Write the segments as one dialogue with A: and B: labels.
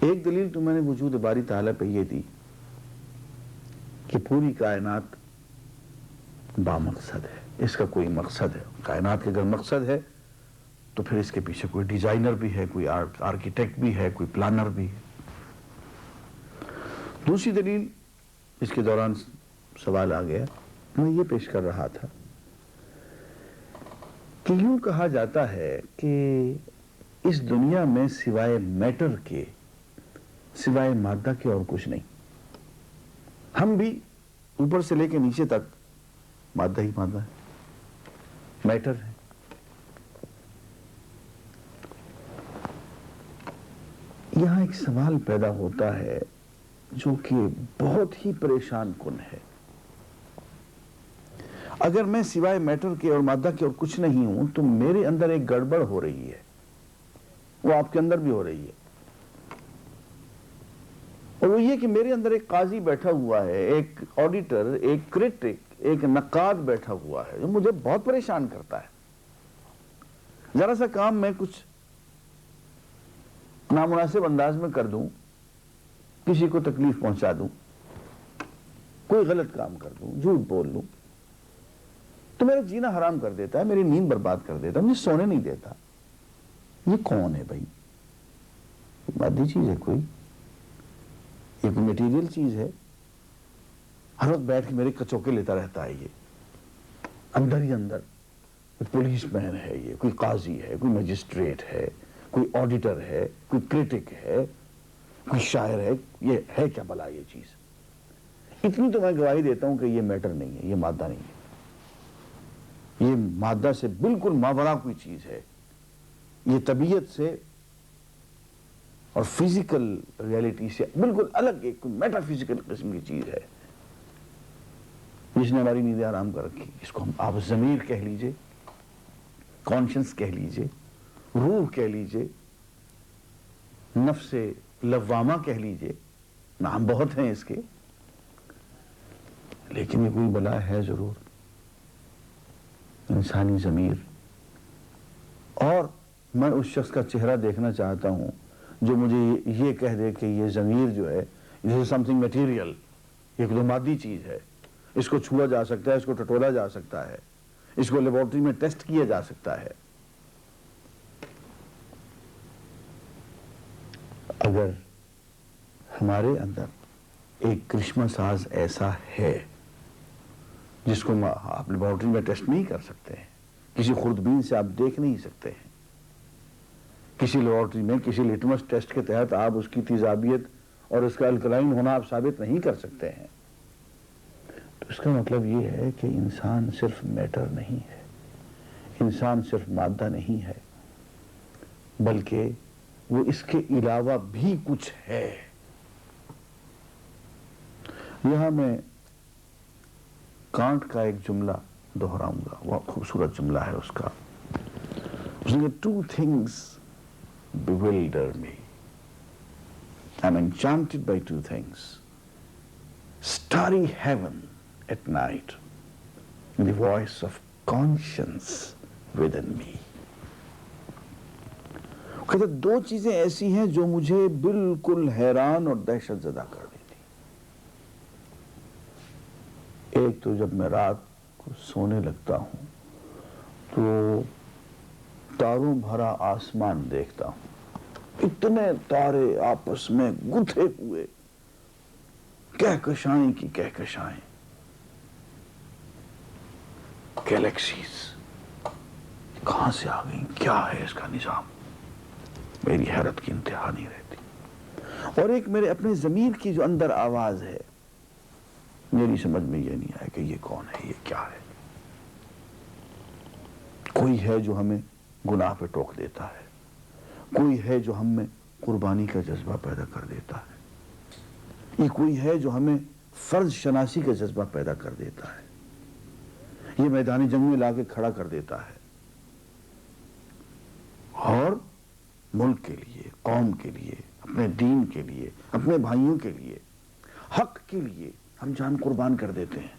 A: ایک دلیل تو میں نے وجود باری تعالیٰ پہ یہ دی کہ پوری کائنات بامقصد ہے، اس کا کوئی مقصد ہے. کائنات کے اگر مقصد ہے تو پھر اس کے پیچھے کوئی ڈیزائنر بھی ہے، کوئی آرکیٹیکٹ بھی ہے، کوئی پلانر بھی ہے. دوسری دلیل اس کے دوران سوال آ گیا، میں یہ پیش کر رہا تھا کہ یوں کہا جاتا ہے کہ اس دنیا میں سوائے میٹر کے، سوائے مادہ کے اور کچھ نہیں. ہم بھی اوپر سے لے کے نیچے تک مادہ ہی مادہ ہے، میٹر ہے. یہاں ایک سوال پیدا ہوتا ہے جو کہ بہت ہی پریشان کن ہے. اگر میں سوائے میٹر کے اور مادہ کے اور کچھ نہیں ہوں تو میرے اندر ایک گڑبڑ ہو رہی ہے، وہ آپ کے اندر بھی ہو رہی ہے. اور وہ یہ کہ میرے اندر ایک قاضی بیٹھا ہوا ہے، ایک آڈیٹر، ایک کریٹک، ایک نقاد بیٹھا ہوا ہے جو مجھے بہت پریشان کرتا ہے. ذرا سا کام میں کچھ نامناسب انداز میں کر دوں، کسی کو تکلیف پہنچا دوں، کوئی غلط کام کر دوں، جھوٹ بول لوں، تو میرا جینا حرام کر دیتا ہے، میری نیند برباد کر دیتا ہے، مجھے سونے نہیں دیتا. یہ کون ہے بھائی؟ مادی چیز ہے کوئی؟ یہ کوئی میٹیریل چیز ہے؟ ہر وقت بیٹھ کے میرے کچوکے لیتا رہتا ہے. یہ اندر ہی اندر کوئی پولیس مین ہے، یہ کوئی قاضی ہے، کوئی مجسٹریٹ ہے، کوئی آڈیٹر ہے، کوئی کریٹک ہے، کوئی شاعر ہے. یہ ہے کیا بلا یہ چیز؟ اتنی تو میں گواہی دیتا ہوں کہ یہ میٹر نہیں ہے، یہ مادہ نہیں ہے. یہ مادہ سے بالکل ماورا کوئی چیز ہے. یہ طبیعت سے اور فزیکل ریالٹی سے بالکل الگ ایک میٹا فزیکل قسم کی چیز ہے جس نے ہماری نیندیں آرام کر رکھی. اس کو آپ ضمیر کہہ لیجئے، کانشنس کہہ لیجئے، روح کہہ لیجئے، نفس لوامہ کہہ لیجئے، نام بہت ہیں اس کے، لیکن یہ کوئی بلا ہے ضرور. انسانی ضمیر. اور میں اس شخص کا چہرہ دیکھنا چاہتا ہوں جو مجھے یہ کہہ دے کہ یہ ضمیر جو ہے یہ سمتھنگ میٹیریل، یہ کوئی مادی چیز ہے، اس کو چھوا جا سکتا ہے، اس کو ٹٹولا جا سکتا ہے، اس کو لیبارٹری میں ٹیسٹ کیا جا سکتا ہے. اگر ہمارے اندر ایک کرشمہ ساز ایسا ہے جس کو آپ لیبارٹری میں ٹیسٹ نہیں کر سکتے ہیں، کسی خوردبین سے آپ دیکھ نہیں سکتے ہیں، کسی لیبارٹری میں کسی لیٹمس ٹیسٹ کے تحت آپ اس کی تیزابیت اور اس کا الکلائن ہونا آپ ثابت نہیں کر سکتے ہیں، تو اس کا مطلب یہ ہے کہ انسان صرف میٹر نہیں ہے، انسان صرف مادہ نہیں ہے، بلکہ وہ اس کے علاوہ بھی کچھ ہے. یہاں میں کانٹ کا ایک جملہ دہراؤں گا، وہ خوبصورت جملہ ہے اس کا. اس نے کہا two things bewilder me. I'm enchanted by two things. Starry heaven at night and the voice of conscience within me. کہتے دو چیزیں ایسی ہیں جو مجھے بالکل حیران اور دہشت زدہ کر دیتی. ایک تو جب میں رات کو سونے لگتا ہوں تو تاروں بھرا آسمان دیکھتا ہوں، اتنے تارے آپس میں گتھے ہوئے، کہکشائیں کی کہکشائیں، گیلیکسیز کہاں سے آ گئیں، کیا ہے اس کا نظام؟ میری حیرت کی انتہا نہیں رہتی. اور ایک میرے اپنے ضمیر کی جو اندر آواز ہے، میری سمجھ میں یہ نہیں آیا کہ یہ کون ہے، یہ کیا ہے. کوئی ہے جو ہمیں گناہ پہ ٹوک دیتا ہے، کوئی ہے جو ہم میں قربانی کا جذبہ پیدا کر دیتا ہے، یہ کوئی ہے جو ہمیں فرض شناسی کا جذبہ پیدا کر دیتا ہے، یہ میدان جنگ میں لا کے کھڑا کر دیتا ہے، اور ملک کے لیے، قوم کے لیے، اپنے دین کے لیے، اپنے بھائیوں کے لیے، حق کے لیے ہم جان قربان کر دیتے ہیں.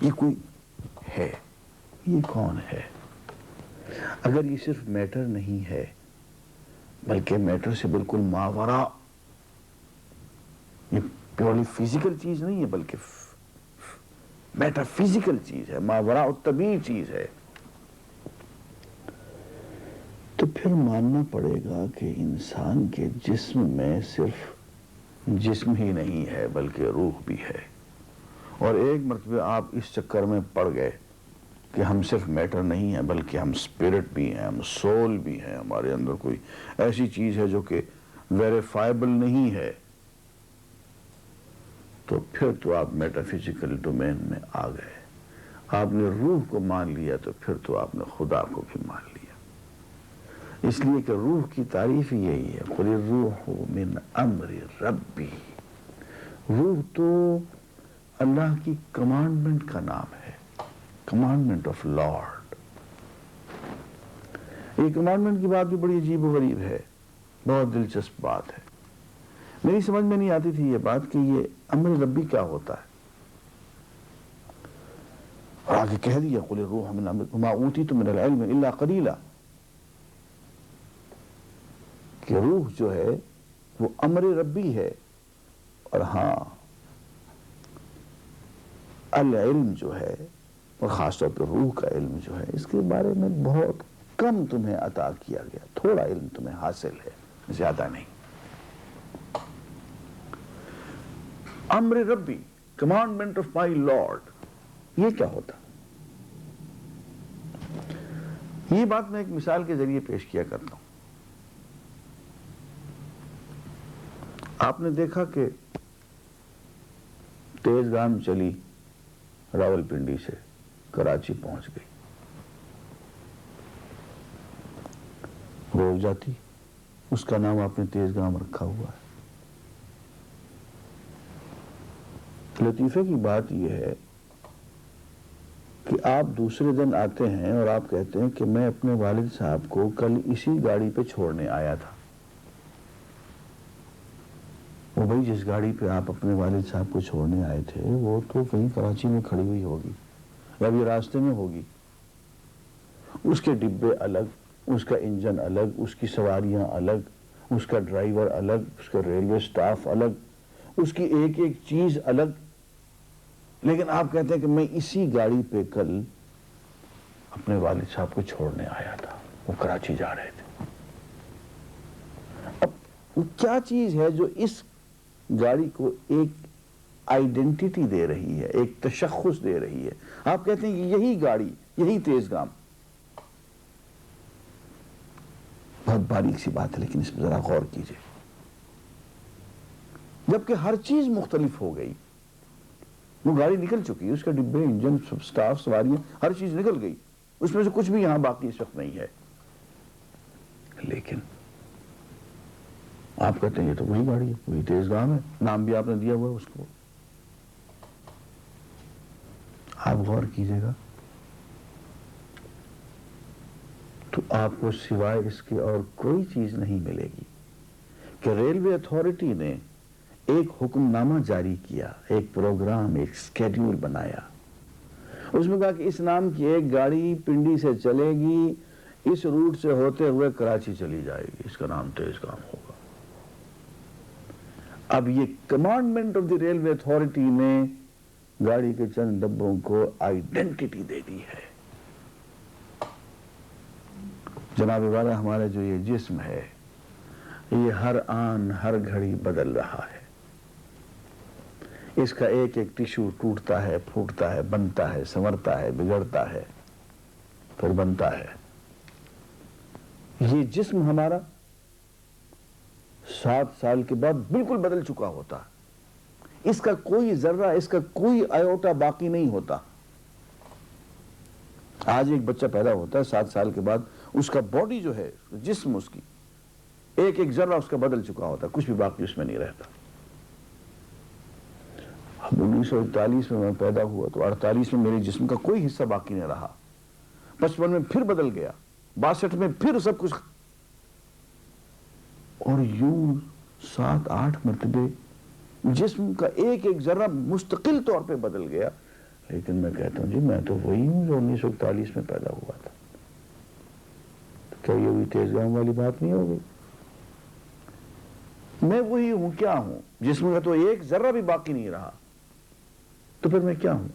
A: یہ کوئی ہے، یہ کون ہے؟ اگر یہ صرف میٹر نہیں ہے بلکہ میٹر سے بالکل ماورا، یہ پیورلی فزیکل چیز نہیں ہے بلکہ میٹر فزیکل چیز ہے، ماورا الطبیعی چیز ہے. تو پھر ماننا پڑے گا کہ انسان کے جسم میں صرف جسم ہی نہیں ہے بلکہ روح بھی ہے. اور ایک مرتبہ آپ اس چکر میں پڑ گئے کہ ہم صرف میٹر نہیں ہیں بلکہ ہم اسپرٹ بھی ہیں، ہم سول بھی ہیں، ہمارے اندر کوئی ایسی چیز ہے جو کہ ویریفائبل نہیں ہے، تو پھر تو آپ میٹا فزیکل ڈومین میں آ گئے. آپ نے روح کو مان لیا تو پھر تو آپ نے خدا کو بھی مان لیا. اس لیے کہ روح کی تعریف ہی یہی ہے، قُلِ الرُّوحُ مِنْ أَمْرِ رَبِّي. روح تو اللہ کی کمانڈمنٹ کا نام ہے، کمانڈمنٹ آف لارڈ. یہ کمانڈمنٹ کی بات بھی بڑی عجیب و غریب ہے، بہت دلچسپ بات ہے. میری سمجھ میں نہیں آتی تھی یہ بات کہ یہ امر ربی کیا ہوتا ہے، اور آگے کہہ دیا قُلِ الرُّوحُ مِنْ أَمْرِ وَمَا أُوتِيتُم مِنَ الْعِلْمِ إِلَّا قَلِيلًا، کہ روح جو ہے وہ امر ربی ہے. اور ہاں العلم جو ہے، اور خاص طور پر روح کا علم جو ہے، اس کے بارے میں بہت کم تمہیں عطا کیا گیا، تھوڑا علم تمہیں حاصل ہے، زیادہ نہیں. امر ربی، کمانڈمنٹ آف مائی لارڈ، یہ کیا ہوتا؟ یہ بات میں ایک مثال کے ذریعے پیش کیا کرتا ہوں. آپ نے دیکھا کہ تیز گام چلی راول پنڈی سے کراچی پہنچ گئی، روک جاتی، اس کا نام آپ نے تیز گام رکھا ہوا ہے. لطیفے کی بات یہ ہے کہ آپ دوسرے دن آتے ہیں اور آپ کہتے ہیں کہ میں اپنے والد صاحب کو کل اسی گاڑی پہ چھوڑنے آیا تھا. وہ بھائی جس گاڑی پہ آپ اپنے والد صاحب کو چھوڑنے آئے تھے وہ تو کہیں کراچی میں کھڑی ہوئی ہوگی یا بھی راستے میں ہوگی. اس کے ڈبے الگ، اس کا انجن الگ، اس کی سواریاں الگ، اس کا ڈرائیور الگ، اس کا ریلوے سٹاف الگ، اس کی ایک ایک چیز الگ. لیکن آپ کہتے ہیں کہ میں اسی گاڑی پہ کل اپنے والد صاحب کو چھوڑنے آیا تھا، وہ کراچی جا رہے تھے. اب کیا چیز ہے جو اس گاڑی کو ایک آئیڈینٹیٹی دے رہی ہے، ایک تشخص دے رہی ہے؟ آپ کہتے ہیں کہ یہی گاڑی، یہی تیز گام. بہت باریک سی بات ہے لیکن اس پہ ذرا غور کیجئے. جبکہ ہر چیز مختلف ہو گئی، وہ گاڑی نکل چکی، اس کا ڈبے، انجن، سٹاف، سواریاں، ہر چیز نکل گئی، اس میں سے کچھ بھی یہاں باقی اس وقت نہیں ہے. لیکن آپ کہتے ہیں یہ تو وہی گاڑی ہے، وہی تیز گام ہے، نام بھی آپ نے دیا ہوا ہے اس کو. آپ غور کیجئے گا تو آپ کو سوائے اس کے اور کوئی چیز نہیں ملے گی کہ ریلوے اتھارٹی نے ایک حکم نامہ جاری کیا، ایک پروگرام، ایک سکیڈیول بنایا. اس میں کہا کہ اس نام کی ایک گاڑی پنڈی سے چلے گی، اس روٹ سے ہوتے ہوئے کراچی چلی جائے گی، اس کا نام تیز گام ہوگا. اب یہ commandment of the railway authority نے گاڑی کے چند ڈبوں کو آئیڈینٹیٹی دے دی ہے. جناب والا، ہمارا جو یہ جسم ہے یہ ہر آن ہر گھڑی بدل رہا ہے. اس کا ایک ایک ٹشو ٹوٹتا ہے، پھوٹتا ہے، بنتا ہے، سنورتا ہے، بگڑتا ہے، پھر بنتا ہے. یہ جسم ہمارا 7 سال کے بعد بالکل بدل چکا ہوتا. اس کا کوئی ذرہ، اس کا کوئی آیوٹا باقی نہیں ہوتا. آج ایک بچہ پیدا ہوتا ہے، 7 سال کے بعد اس کا باڈی جو ہے، جسم اس کی ایک ایک ذرہ اس کا بدل چکا ہوتا ہے، کچھ بھی باقی اس میں نہیں رہتا. اب 1941 میں پیدا ہوا تو 48 میں میرے جسم کا کوئی حصہ باقی نہیں رہا، 55 میں پھر بدل گیا، 62 میں پھر سب کچھ، اور یوں 7-8 مرتبے جسم کا ایک ایک ذرہ مستقل طور پہ بدل گیا. لیکن میں کہتا ہوں جی میں تو وہی ہوں جو 1941 میں پیدا ہوا تھا. تو کیا یہ بھی تیز گام والی بات نہیں ہو گئی؟ میں وہی ہوں کیا ہوں جسم کا تو ایک ذرہ بھی باقی نہیں رہا، تو پھر میں کیا ہوں؟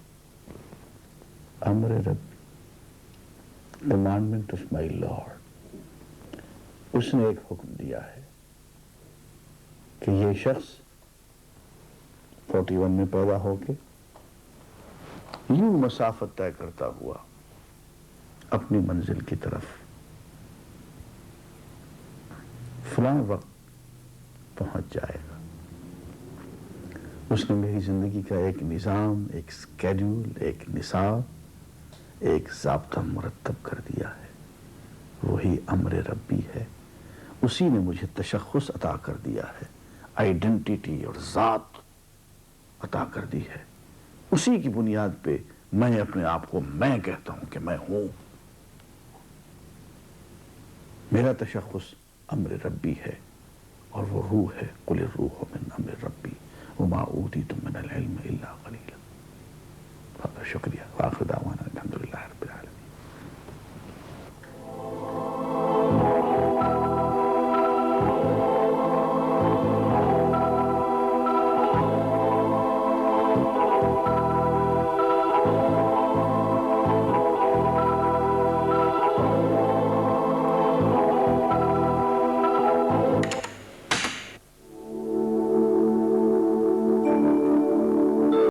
A: امر رب، کمانڈمنٹ آف مائی لارڈ، اس نے ایک حکم دیا ہے کہ یہ شخص 41 میں پیدا ہو کے یوں مسافت طے کرتا ہوا اپنی منزل کی طرف فلاں وقت پہنچ جائے گا۔ اس نے میری زندگی کا ایک نظام، ایک سکیڈول، ایک نصاب، ایک ضابطہ مرتب کر دیا ہے، وہی امر ربی ہے۔ اسی نے مجھے تشخص عطا کر دیا ہے، آئیڈینٹیٹی اور ذات عطا کر دی ہے، اسی کی بنیاد پہ میں اپنے آپ کو میں کہتا ہوں کہ میں ہوں۔ میرا تشخص امر ربی ہے اور وہ روح ہے، قل الروح من امر ربی وما اوتیتم من العلم الا قلیلا۔ بہت شکریہ۔